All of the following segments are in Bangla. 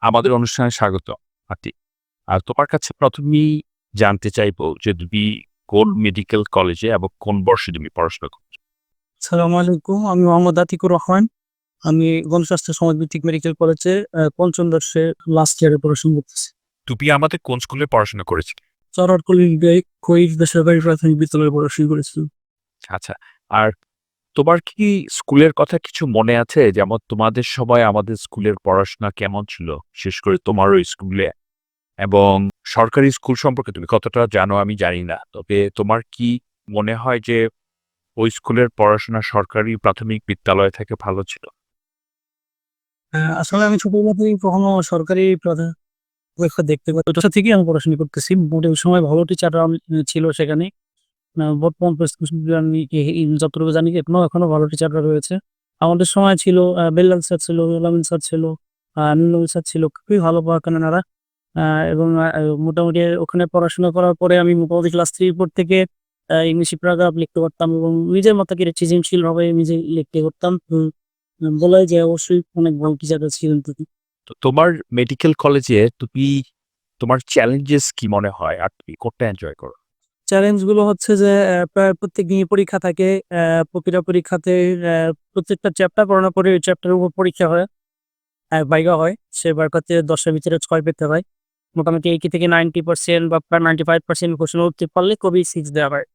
আমাদের অনুষ্ঠানে স্বাগত আতি। আর তোমার কাছে ১ম এই জানতে চাইবো যে তুমি কোন মেডিকেল কলেজে এবং কোন বর্ষে তুমি পড়াশোনা করছো? আসসালামু আলাইকুম। আমি মোহাম্মদ আতিকুর রহমান। আমি গণস্বাস্থ্য সমাজভিত্তিক মেডিকেল কলেজে ৫ম বর্ষে লাস্ট ইয়ারে পড়াশোনা করতেছি। তুমি আমাদের কোন স্কুলে পড়াশোনা করেছিলে? চরওয়ার কলির বেসরকারি প্রাথমিক বিদ্যালয়ে পড়াশোনা করেছি। আচ্ছা। আর তোমার কি স্কুলের কথা কিছু মনে আছে? যেমন তোমাদের সময় আমাদের স্কুলের পড়াশোনা কেমন ছিল? বিশেষ করে তোমার ওই স্কুলে এবং সরকারি স্কুল সম্পর্কে তুমি কতটা জানো আমি জানি না। তবে তোমার কি মনে হয় যে ওই স্কুলের পড়াশোনা সরকারি প্রাথমিক বিদ্যালয় থেকে ভালো ছিল? আসলে আমি ছোটবেলা থেকেই কখনো সরকারি পরীক্ষা দেখতে পাই ছোট থেকেই আমি পড়াশোনা করতেছি। মোটামুটি ওই সময় ভালো টিচাররা ছিল সেখানে। বর্তমান পরিস্থিতি আমি যতটুকু জানি এখনো ভালো টিচাররা রয়েছে। আমাদের সময় ছিল বেল্লাল স্যার ছিল, আমিন স্যার ছিল, নুরুল স্যার ছিল। খুবই ভালো পড়াতেন এনারা। আ এবং মোটামুটি ওখানে পড়াশোনা করার পরে আমি মোটামুটি ক্লাস 3-4 থেকে ইংলিশে প্যারাগ্রাফ লিখতে পারতাম এবং নিজের মতো করে সৃজনশীলভাবে নিজে লিখতে পারতাম। বলা যায় অবশ্যই অনেক ভালো টিচার ছিলেন তিনি। তো তোমার মেডিকেল কলেজে তোমার চ্যালেঞ্জেস কি মনে হয়? আর তুমি কোনটা এনজয় করো? চ্যালেঞ্জ গুলো হচ্ছে যে প্রায় প্রত্যেক দিনই পরীক্ষা থাকে। প্রতিটা পরীক্ষাতে প্রত্যেকটা চ্যাপ্টার পড়ানোর পরে ওই চ্যাপ্টারের উপর পরীক্ষা হয়, ভাইভা হয়। সে ভাইভাতে ১০ এর ভিতরে ৬ পেতে হয়। মোটামুটি 80 থেকে 90% বা প্রায় 95% কোয়েশ্চেন উত্তর পারলে খুবই 6 দেওয়া হয়।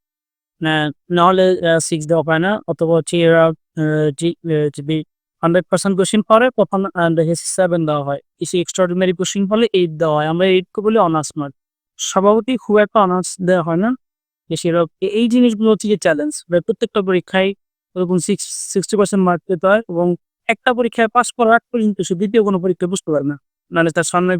না, নাহলে 6 দেওয়া হয় না। অথবা হচ্ছে এরা আ জি যদি 100% কোয়েশ্চেন পারে তখন দেখে 7 দেওয়া হয়। কিছু এক্সট্রাঅর্ডিনারি কোয়েশ্চেন পারলে 8 দেওয়া হয়। আমরা 8 কে বলি অনার্স মার্ক। স্বভাবতই খুব একটা অনার্স দেওয়া হয় না। বেশিরভাগ এই জিনিসগুলো হচ্ছে গিয়ে চ্যালেঞ্জ। প্রত্যেকটা পরীক্ষায় ওরকম 60% মার্ক পেতে হয় এবং একটা পরীক্ষায় পাস করার আগ পর্যন্ত সে ২য় কোনো পরীক্ষায় বসতে পারে না। নাহলে তার সামনে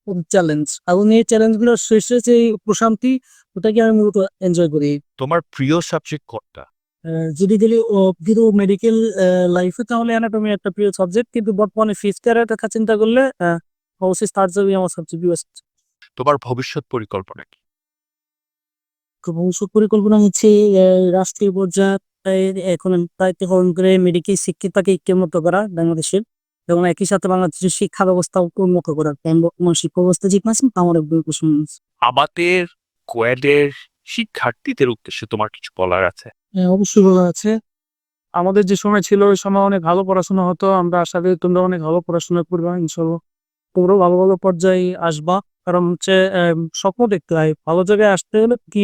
খুব চ্যালেঞ্জ। এবং এই চ্যালেঞ্জগুলোর শেষে যে প্রশান্তি ওটাকে আমি মূলত এনজয় করি। তোমার প্রিয় সাবজেক্ট কোনটা? আ যদি বলি পুরো মেডিকেল লাইফে তাহলে অ্যানাটমি একটা প্রিয় সাবজেক্ট। কিন্তু বর্তমানে 5th ইয়ারের কথা চিন্তা করলে অবশ্যই সার্জারি আমার সবচেয়ে প্রিয় সাবজেক্ট। তোমার ভবিষ্যৎ পরিকল্পনা কি? তো ভবিষ্যৎ পরিকল্পনা হচ্ছে অ্যা রাষ্ট্রীয় পর্যায়ে এখন দায়িত্ব পালন করে মেডিকেল শিক্ষিতাকে উন্নত করা বাংলাদেশের এবং একই সাথে বাংলাদেশের শিক্ষা ব্যবস্থাও উন্নত করা। কারণ বর্তমান শিক্ষা ব্যবস্থা ঠিক আছে আমার একদম পছন্দ হচ্ছে। আমাদের কোয়েডের শিক্ষার্থীদের উদ্দেশ্যে তোমার কিছু বলার আছে? হ্যাঁ, অবশ্যই বলা আছে। আমাদের যে সময় ছিল ওই সময় অনেক ভালো পড়াশোনা হতো। আমরা আশা করি তোমরা অনেক ভালো পড়াশোনা করবা ইনশাআল্লাহ। তোমরাও ভালো, ভালো পর্যায়ে আসবা। কারণ হচ্ছে স্বপ্ন দেখতে হয়। ভালো জায়গায় আসতে হলে কি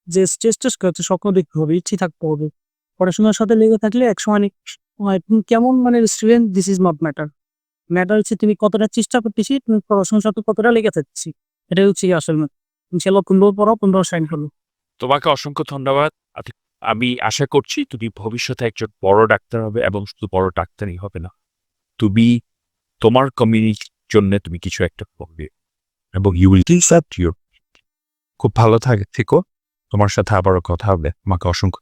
যে স্টেজটা হচ্ছে স্বপ্ন দেখতে হবে, ইচ্ছে থাকতে হবে। পড়াশোনার সাথে লেগে থাকলে একসময় তুমি কেমন মানের student this is not matter. Matter হচ্ছে তুমি কতটা চেষ্টা করতেছি, তুমি পড়াশোনার সাথে কতটা লেগে থাকতেছি। এটাই হচ্ছে গিয়ে আসল ম্যাটার। ইনশাআল্লাহ তোমরাও পড়াও, তোমরাও শাইন করো। তোমাকে অসংখ্য ধন্যবাদ। আমি আশা করছি তুমি ভবিষ্যতে একজন বড় ডাক্তার হবে এবং শুধু বড় ডাক্তারই হবে না। তুমি তোমার কমিউনিটির জন্যে তুমি কিছু একটা করবে এবং you will do that to your খুব ভালো থেকো। তোমার সাথে আবারও কথা হবে। আমাকে অসংখ্য